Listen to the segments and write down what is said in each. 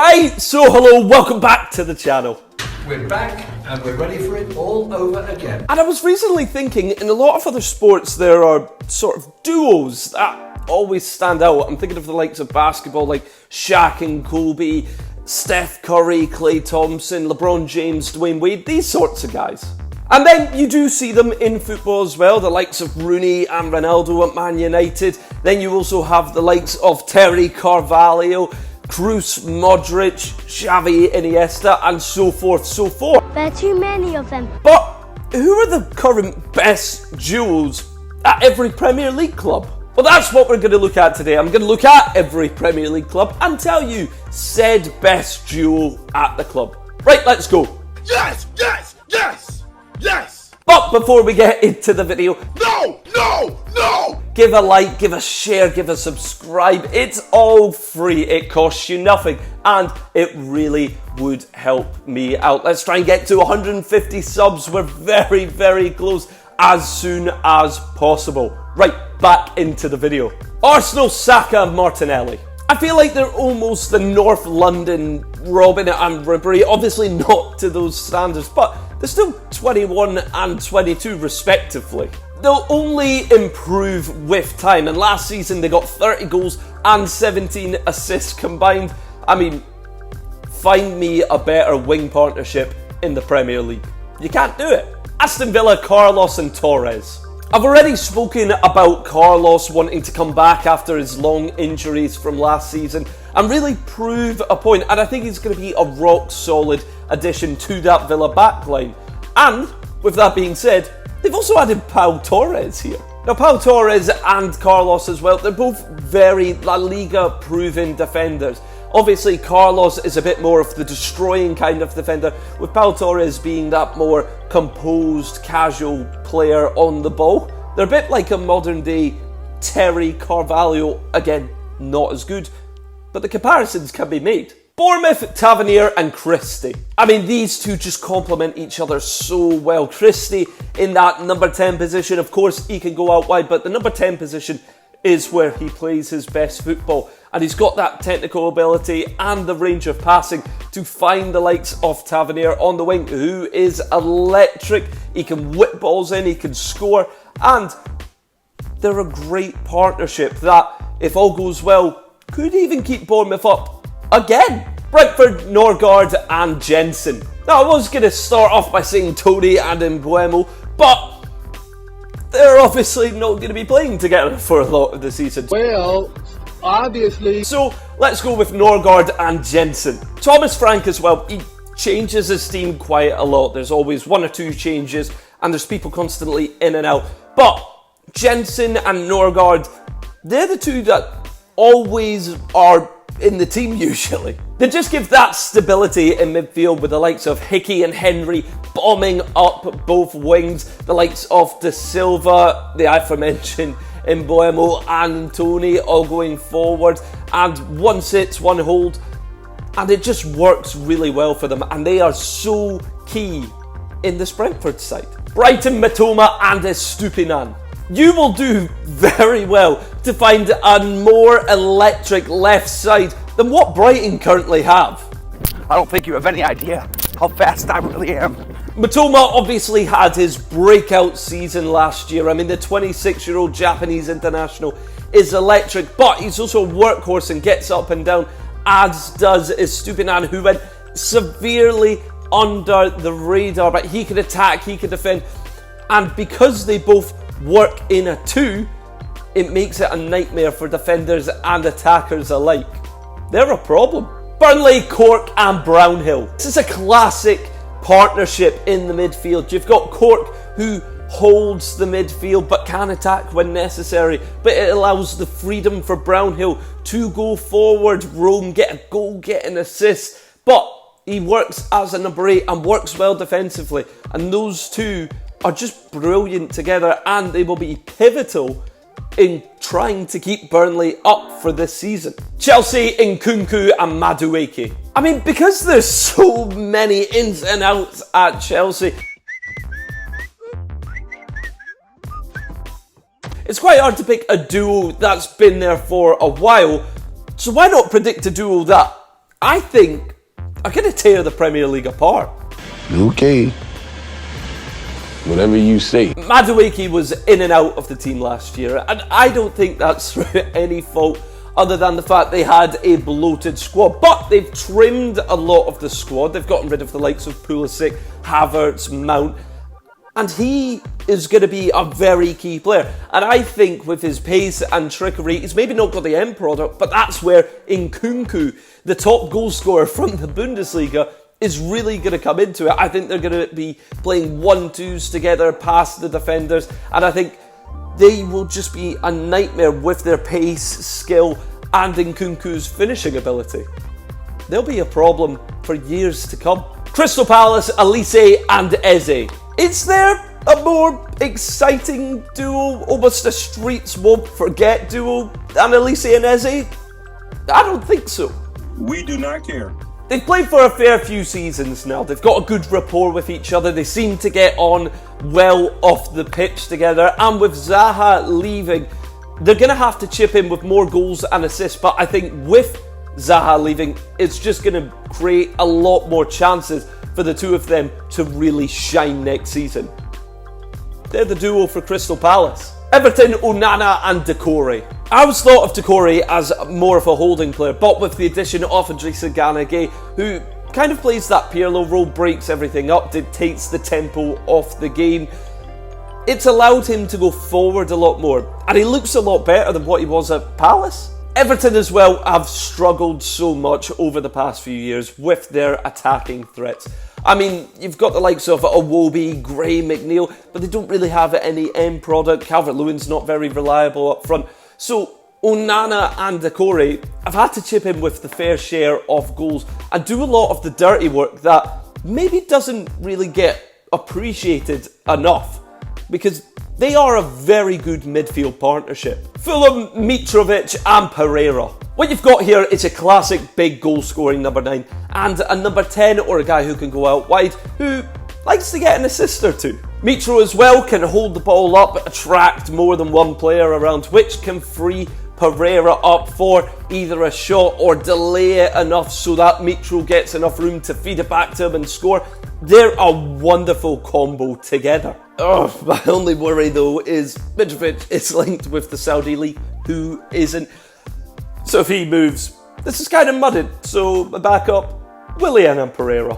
Right, so hello, welcome back to the channel. We're back and we're ready for it all over again. And I was recently thinking, in a lot of other sports there are sort of duos that always stand out. I'm thinking of the likes of basketball like Shaq and Kobe, Steph Curry, Klay Thompson, LeBron James, Dwayne Wade, these sorts of guys. And then you do see them in football as well, the likes of Rooney and Ronaldo at Man United. Then you also have the likes of Terry Carvalho, Cruz, Modric, Xavi, Iniesta, and so forth, so forth. There are too many of them. But who are the current best duos at every Premier League club? Well, that's what we're going to look at today. I'm going to look at every Premier League club and tell you said best duo at the club. Right, let's go. Yes, yes, yes, yes. But before we get into the video, No, no, no. give a like, give a share, give a subscribe. It's all free, it costs you nothing, and it really would help me out. Let's try and get to 150 subs. We're very, very close, as soon as possible. Right, back into the video. Arsenal, Saka, Martinelli. I feel like they're almost the North London Robin and Ribery. Obviously not to those standards, but they're still 21 and 22 respectively. They'll only improve with time, and last season they got 30 goals and 17 assists combined. I mean, find me a better wing partnership in the Premier League. You can't do it. Aston Villa, Carlos and Torres. I've already spoken about Carlos wanting to come back after his long injuries from last season and really prove a point, and I think he's going to be a rock solid addition to that Villa backline. And with that being said, they've also added Pau Torres here. Now Pau Torres and Carlos as well, they're both very La Liga proven defenders. Obviously Carlos is a bit more of the destroying kind of defender, with Pau Torres being that more composed, casual player on the ball. They're a bit like a modern day Terry Carvalho, again, not as good, but the comparisons can be made. Bournemouth, Tavernier and Christie. I mean, these two just complement each other so well. Christie in that number 10 position, of course he can go out wide, but the number 10 position is where he plays his best football, and he's got that technical ability and the range of passing to find the likes of Tavernier on the wing, who is electric. He can whip balls in, he can score, and they're a great partnership that, if all goes well, could even keep Bournemouth up again. Brentford, Norgard and Jensen. Now I was going to start off by saying Tony and Mbeumo, but they're obviously not going to be playing together for a lot of the season. Well, obviously. So let's go with Norgard and Jensen. Thomas Frank as well, he changes his team quite a lot. There's always one or two changes and there's people constantly in and out. But Jensen and Norgard, they're the two that always are in the team usually. They just give that stability in midfield with the likes of Hickey and Henry bombing up both wings, the likes of De Silva, the aforementioned Mbeumo and Tony all going forward, and one sits, one hold, and it just works really well for them, and they are so key in this Brentford side. Brighton, Matoma and Estupinan. You will do very well to find a more electric left side than what Brighton currently have. I don't think you have any idea how fast I really am. Matoma obviously had his breakout season last year. I mean, the 26-year-old Japanese international is electric, but he's also a workhorse and gets up and down, as does Estupinan, who went severely under the radar, but he can attack, he can defend, and because they both work in a two, it makes it a nightmare for defenders and attackers alike. They're a problem. Burnley, Cork and Brownhill. This is a classic partnership in the midfield. You've got Cork, who holds the midfield but can attack when necessary, but it allows the freedom for Brownhill to go forward, roam, get a goal, get an assist, but he works as a number 8 and works well defensively, and those two are just brilliant together, and they will be pivotal in trying to keep Burnley up for this season. Chelsea, Nkunku and Madueke. I mean, because there's so many ins and outs at Chelsea, it's quite hard to pick a duo that's been there for a while. So why not predict a duo that I think are going to tear the Premier League apart. Okay. Whatever you say. Madueke was in and out of the team last year, and I don't think that's through any fault other than the fact they had a bloated squad. But they've trimmed a lot of the squad. They've gotten rid of the likes of Pulisic, Havertz, Mount, and he is going to be a very key player. And I think with his pace and trickery, he's maybe not got the end product, but that's where Nkunku, the top goal scorer from the Bundesliga, is really going to come into it. I think they're going to be playing 1-2s together past the defenders, and I think they will just be a nightmare with their pace, skill, and Nkunku's finishing ability. They'll be a problem for years to come. Crystal Palace, Elise and Eze. Is there a more exciting duo, almost a streets won't forget duo than Elise and Eze? I don't think so. We do not care. They've played for a fair few seasons now. They've got a good rapport with each other. They seem to get on well off the pitch together. And with Zaha leaving, they're going to have to chip in with more goals and assists. But I think with Zaha leaving, it's just going to create a lot more chances for the two of them to really shine next season. They're the duo for Crystal Palace. Everton, Onana and Decore. I always thought of Decore as more of a holding player, but with the addition of Idrissa Gana Gueye, who kind of plays that Pirlo role, breaks everything up, dictates the tempo of the game, it's allowed him to go forward a lot more, and he looks a lot better than what he was at Palace. Everton as well have struggled so much over the past few years with their attacking threats. I mean, you've got the likes of Iwobi, Gray, McNeil, but they don't really have any end product. Calvert-Lewin's not very reliable up front. So Onana and Decore have had to chip in with the fair share of goals and do a lot of the dirty work that maybe doesn't really get appreciated enough, because they are a very good midfield partnership. Fulham, Mitrovic and Pereira. What you've got here is a classic big goal scoring number 9 and a number 10, or a guy who can go out wide, who likes to get an assist or two. Mitro as well can hold the ball up, attract more than one player around, which can free Pereira up for either a shot or delay it enough so that Mitro gets enough room to feed it back to him and score. They're a wonderful combo together. My only worry though is Mitrovic is linked with the Saudi League, who isn't. So if he moves, this is kind of mudded. So my backup, Willian and Pereira.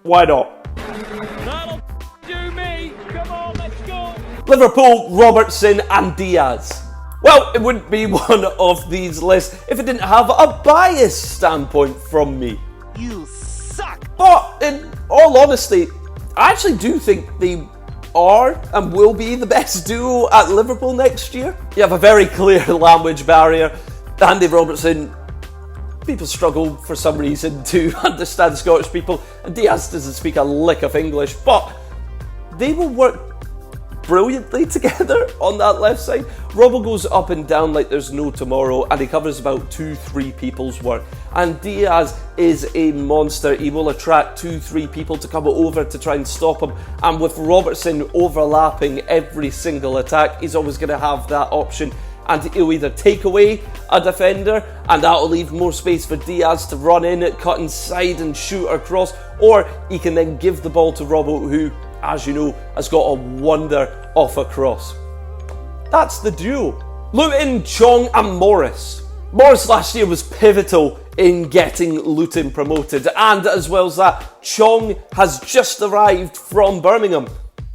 Why not? That'll do me. Come on, let's go. Liverpool, Robertson and Diaz. Well, it wouldn't be one of these lists if it didn't have a biased standpoint from me. You suck. But in all honesty, I actually do think they are and will be the best duo at Liverpool next year. You have a very clear language barrier. Andy Robertson, people struggle for some reason to understand Scottish people, and Diaz doesn't speak a lick of English, but they will work brilliantly together on that left side. Robbo goes up and down like there's no tomorrow, and he covers about 2-3 people's work. And Diaz is a monster. He will attract 2-3 people to come over to try and stop him. And with Robertson overlapping every single attack, he's always going to have that option. And he'll either take away a defender, and that'll leave more space for Diaz to run in, cut inside and shoot across, or he can then give the ball to Robbo, who, as you know, has got a wonder off a cross. That's the duo. Luton, Chong and Morris. Morris last year was pivotal in getting Luton promoted, and as well as that, Chong has just arrived from Birmingham,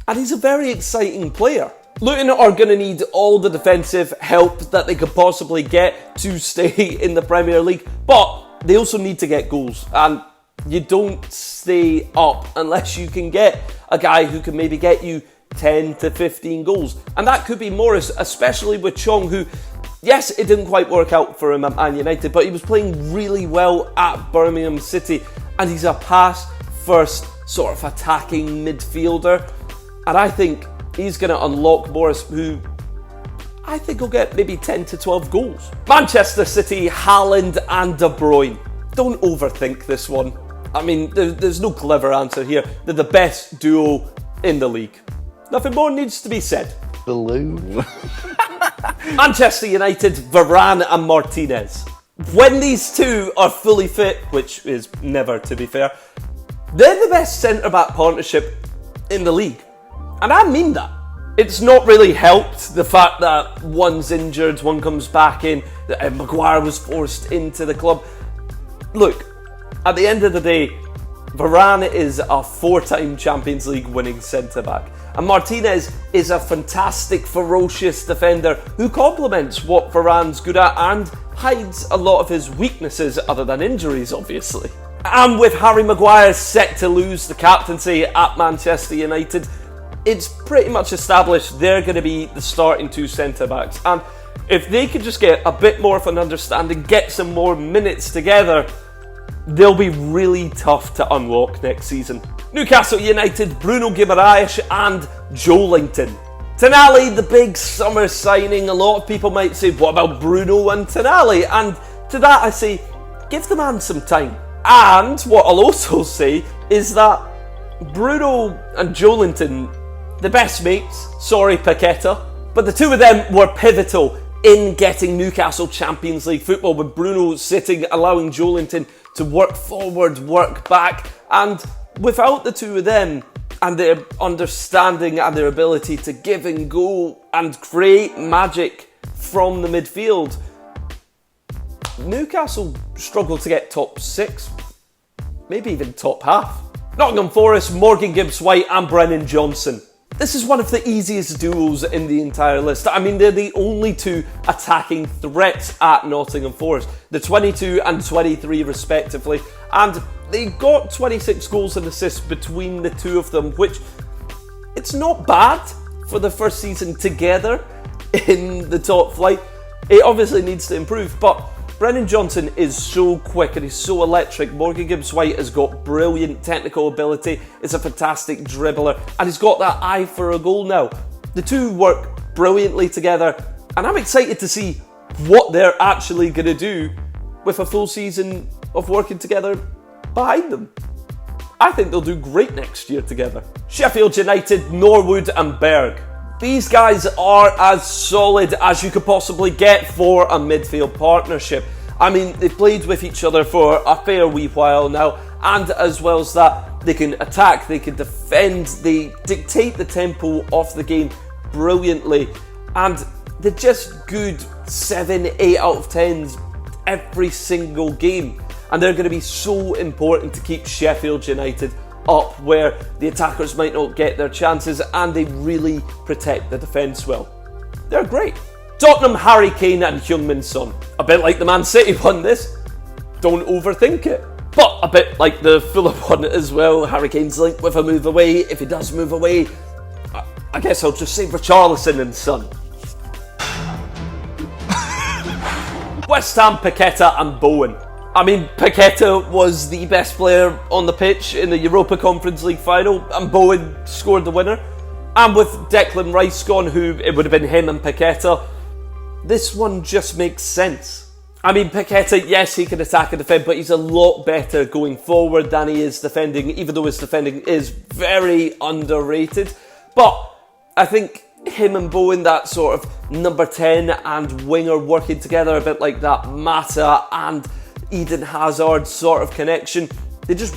and he's a very exciting player. Luton are going to need all the defensive help that they could possibly get to stay in the Premier League, but they also need to get goals, and you don't stay up unless you can get a guy who can maybe get you 10 to 15 goals. And that could be Morris, especially with Chong, who, yes, it didn't quite work out for him at Man United, but he was playing really well at Birmingham City, and he's a pass-first sort of attacking midfielder. And I think he's going to unlock Morris, who I think will get maybe 10 to 12 goals. Manchester City, Haaland and De Bruyne. Don't overthink this one. I mean, there's no clever answer here. They're the best duo in the league. Nothing more needs to be said. Blue. Manchester United, Varane and Martinez. When these two are fully fit, which is never to be fair, they're the best centre-back partnership in the league. And I mean that. It's not really helped the fact that one's injured, one comes back in, that Maguire was forced into the club. Look, at the end of the day, Varane is a 4-time Champions League winning centre-back. And Martinez is a fantastic, ferocious defender who complements what Varane's good at and hides a lot of his weaknesses other than injuries, obviously. And with Harry Maguire set to lose the captaincy at Manchester United, it's pretty much established they're going to be the starting two centre-backs. And if they could just get a bit more of an understanding, get some more minutes together, they'll be really tough to unlock next season. Newcastle United, Bruno Guimaraes and Joelinton. Tonali, the big summer signing. A lot of people might say, what about Bruno and Tonali? And to that I say, give the man some time. And what I'll also say is that Bruno and Joelinton, the best mates, sorry Paqueta, but the two of them were pivotal in getting Newcastle Champions League football, with Bruno sitting, allowing Joelinton to work forward, work back, and without the two of them and their understanding and their ability to give and go and create magic from the midfield, Newcastle struggled to get top 6, maybe even top half. Nottingham Forest, Morgan Gibbs-White and Brennan Johnson. This is one of the easiest duos in the entire list. I mean, they're the only two attacking threats at Nottingham Forest. The 22 and 23 respectively. And they got 26 goals and assists between the two of them, which it's not bad for the first season together in the top flight. It obviously needs to improve, but Brennan Johnson is so quick and he's so electric. Morgan Gibbs-White has got brilliant technical ability, is a fantastic dribbler, and he's got that eye for a goal now. The two work brilliantly together, and I'm excited to see what they're actually going to do with a full season of working together behind them. I think they'll do great next year together. Sheffield United, Norwood and Berg. These guys are as solid as you could possibly get for a midfield partnership. I mean, they've played with each other for a fair wee while now, and as well as that, they can attack, they can defend, they dictate the tempo of the game brilliantly, and they're just good 7, 8 out of 10s every single game. And they're going to be so important to keep Sheffield United up, where the attackers might not get their chances and they really protect the defence well. They're great. Tottenham, Harry Kane and Heung-min Son. A bit like the Man City one, this. Don't overthink it. But a bit like the Fulham one as well. Harry Kane's linked with a move away. If he does move away, I guess I'll just say Richarlison and Son. West Ham, Paqueta and Bowen. I mean, Paqueta was the best player on the pitch in the Europa Conference League final, and Bowen scored the winner. And with Declan Rice gone, who it would have been him and Paqueta, this one just makes sense. I mean, Paqueta, yes, he can attack and defend, but he's a lot better going forward than he is defending, even though his defending is very underrated. But I think him and Bowen, that sort of number 10 and winger working together, a bit like that Mata and Eden Hazard sort of connection, they just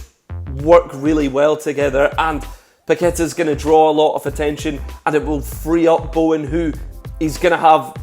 work really well together, and Paqueta's going to draw a lot of attention and it will free up Bowen, who is going to have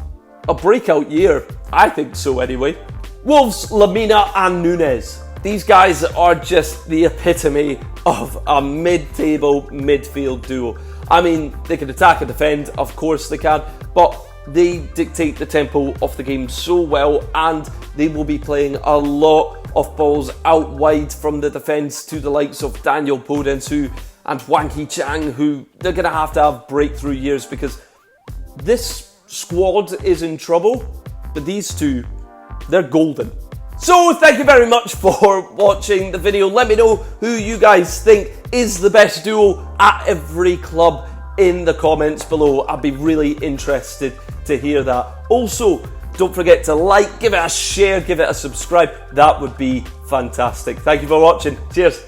a breakout year. I think so anyway. Wolves, Lamina and Nunes. These guys are just the epitome of a mid-table midfield duo. I mean, they can attack and defend, of course they can, but they dictate the tempo of the game so well, and they will be playing a lot of balls out wide from the defence to the likes of Daniel Podence and Wang Hee-Chang, who they're going to have breakthrough years, because this squad is in trouble, but these two, they're golden. So thank you very much for watching the video. Let me know who you guys think is the best duo at every club in the comments below. I'd be really interested to hear that. Also, don't forget to like, give it a share, give it a subscribe. That would be fantastic. Thank you for watching. Cheers.